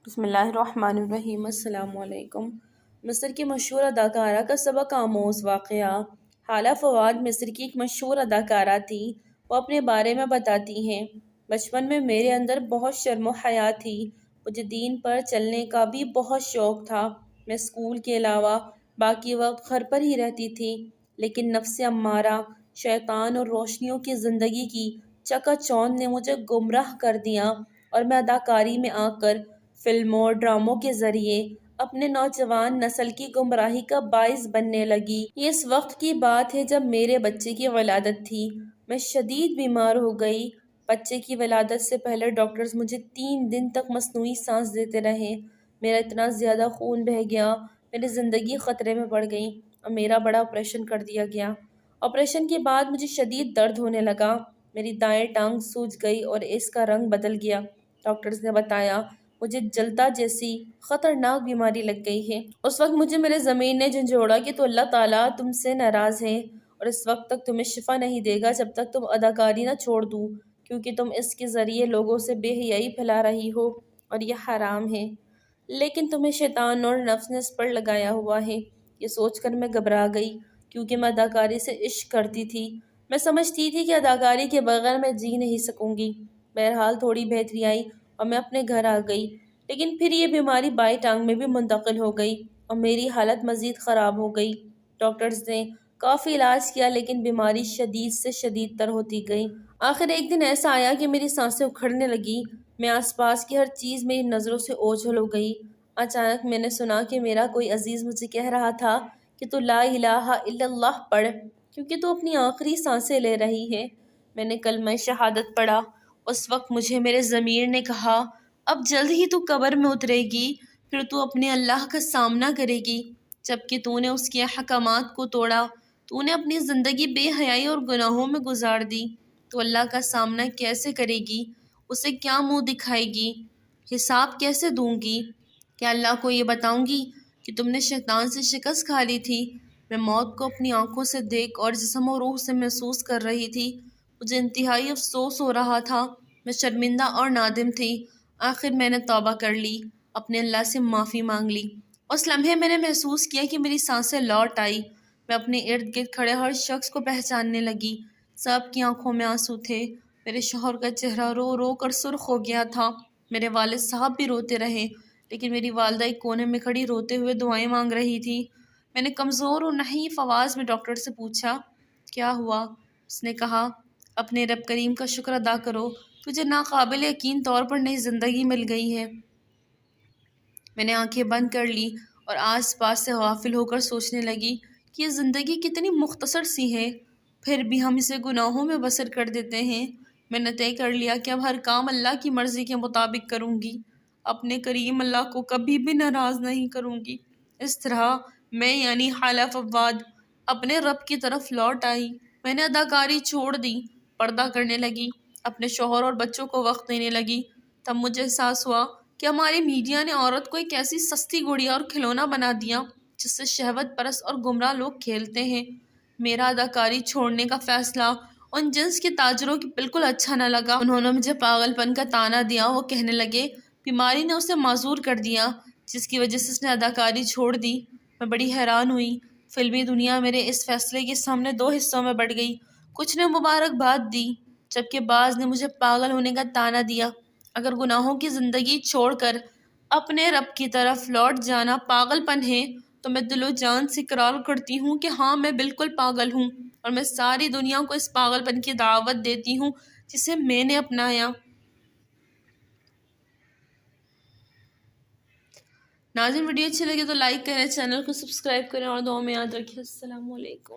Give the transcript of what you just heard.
بسم اللہ الرحمن الرحیم۔ السلام علیکم۔ مصر کی مشہور اداکارہ کا سبق آموز واقعہ۔ حالہ فواد مصر کی ایک مشہور اداکارہ تھی۔ وہ اپنے بارے میں بتاتی ہیں، بچپن میں میرے اندر بہت شرم و حیا تھی۔ مجھے دین پر چلنے کا بھی بہت شوق تھا۔ میں اسکول کے علاوہ باقی وقت گھر پر ہی رہتی تھی، لیکن نفس امارہ، شیطان اور روشنیوں کی زندگی کی چکا چوند نے مجھے گمراہ کر دیا اور میں اداکاری میں آ کر فلموں اور ڈراموں کے ذریعے اپنے نوجوان نسل کی گمراہی کا باعث بننے لگی۔ یہ اس وقت کی بات ہے جب میرے بچے کی ولادت تھی۔ میں شدید بیمار ہو گئی۔ بچے کی ولادت سے پہلے ڈاکٹرز مجھے 3 دن تک مصنوعی سانس دیتے رہے۔ میرا اتنا زیادہ خون بہہ گیا، میری زندگی خطرے میں پڑ گئی اور میرا بڑا آپریشن کر دیا گیا۔ آپریشن کے بعد مجھے شدید درد ہونے لگا۔ میری دائیں ٹانگ سوج گئی اور اس کا رنگ بدل گیا۔ ڈاکٹرز نے بتایا مجھے جلتا جیسی خطرناک بیماری لگ گئی ہے۔ اس وقت مجھے میرے ضمیر نے جھنجھوڑا کہ تو اللہ تعالیٰ تم سے ناراض ہے اور اس وقت تک تمہیں شفا نہیں دے گا جب تک تم اداکاری نہ چھوڑ دو، کیونکہ تم اس کے ذریعے لوگوں سے بے حیائی پھیلا رہی ہو اور یہ حرام ہے، لیکن تمہیں شیطان اور نفس نے اس پر لگایا ہوا ہے۔ یہ سوچ کر میں گھبرا گئی، کیونکہ میں اداکاری سے عشق کرتی تھی۔ میں سمجھتی تھی کہ اداکاری کے بغیر میں جی نہیں سکوں گی۔ بہرحال تھوڑی بہتری آئی اور میں اپنے گھر آ گئی، لیکن پھر یہ بیماری بائیں ٹانگ میں بھی منتقل ہو گئی اور میری حالت مزید خراب ہو گئی۔ ڈاکٹرز نے کافی علاج کیا، لیکن بیماری شدید سے شدید تر ہوتی گئی۔ آخر ایک دن ایسا آیا کہ میری سانسیں اکھڑنے لگی۔ میں آس پاس کی ہر چیز میری نظروں سے اوجھل ہو گئی۔ اچانک میں نے سنا کہ میرا کوئی عزیز مجھے کہہ رہا تھا کہ تو لا الہ الا اللہ پڑھ، کیونکہ تو اپنی آخری سانسیں لے رہی ہے۔ میں نے کلمہ شہادت پڑھا۔ اس وقت مجھے میرے ضمیر نے کہا، اب جلد ہی تو قبر میں اترے گی، پھر تو اپنے اللہ کا سامنا کرے گی، جبکہ تو نے اس کے احکامات کو توڑا۔ تو نے اپنی زندگی بے حیائی اور گناہوں میں گزار دی۔ تو اللہ کا سامنا کیسے کرے گی؟ اسے کیا منہ دکھائے گی؟ حساب کیسے دوں گی؟ کیا اللہ کو یہ بتاؤں گی کہ تم نے شیطان سے شکست کھا لی تھی؟ میں موت کو اپنی آنکھوں سے دیکھ اور جسم و روح سے محسوس کر رہی تھی۔ مجھے انتہائی افسوس ہو رہا تھا۔ میں شرمندہ اور نادم تھی۔ آخر میں نے توبہ کر لی، اپنے اللہ سے معافی مانگ لی۔ اس لمحے میں نے محسوس کیا کہ میری سانسیں لوٹ آئی۔ میں اپنے ارد گرد کھڑے ہر شخص کو پہچاننے لگی۔ سب کی آنکھوں میں آنسو تھے۔ میرے شوہر کا چہرہ رو رو کر سرخ ہو گیا تھا۔ میرے والد صاحب بھی روتے رہے، لیکن میری والدہ ایک کونے میں کھڑی روتے ہوئے دعائیں مانگ رہی تھی۔ میں نے کمزور اور نحیف آواز میں ڈاکٹر سے پوچھا، کیا ہوا؟ اس نے کہا، اپنے رب کریم کا شکر ادا کرو، تجھے ناقابل یقین طور پر نئی زندگی مل گئی ہے۔ میں نے آنکھیں بند کر لی اور آس پاس سے غافل ہو کر سوچنے لگی کہ یہ زندگی کتنی مختصر سی ہے، پھر بھی ہم اسے گناہوں میں بسر کر دیتے ہیں۔ میں نے طے کر لیا کہ اب ہر کام اللہ کی مرضی کے مطابق کروں گی، اپنے کریم اللہ کو کبھی بھی ناراض نہیں کروں گی۔ اس طرح میں یعنی حالہ فواد اپنے رب کی طرف لوٹ آئی۔ میں نے اداکاری چھوڑ دی، پردہ کرنے لگی، اپنے شوہر اور بچوں کو وقت دینے لگی۔ تب مجھے احساس ہوا کہ ہماری میڈیا نے عورت کو ایک ایسی سستی گڑیا اور کھلونا بنا دیا جس سے شہوت پرست اور گمراہ لوگ کھیلتے ہیں۔ میرا اداکاری چھوڑنے کا فیصلہ ان جنس کے تاجروں کی بالکل اچھا نہ لگا۔ انہوں نے مجھے پاگل پن کا طعنہ دیا۔ وہ کہنے لگے بیماری نے اسے معذور کر دیا، جس کی وجہ سے اس نے اداکاری چھوڑ دی۔ میں بڑی حیران ہوئی۔ فلمی دنیا میرے اس فیصلے کے سامنے 2 حصوں میں بٹ گئی۔ کچھ نے مبارکباد دی، جبکہ بعض نے مجھے پاگل ہونے کا طعنہ دیا۔ اگر گناہوں کی زندگی چھوڑ کر اپنے رب کی طرف لوٹ جانا پاگل پن ہے، تو میں دل و جان سے اقرار کرتی ہوں کہ ہاں، میں بالکل پاگل ہوں، اور میں ساری دنیا کو اس پاگل پن کی دعوت دیتی ہوں جسے میں نے اپنایا۔ ناظرین، ویڈیو اچھی لگے تو لائک کریں، چینل کو سبسکرائب کریں اور دعاؤں میں یاد رکھیں۔ السلام علیکم۔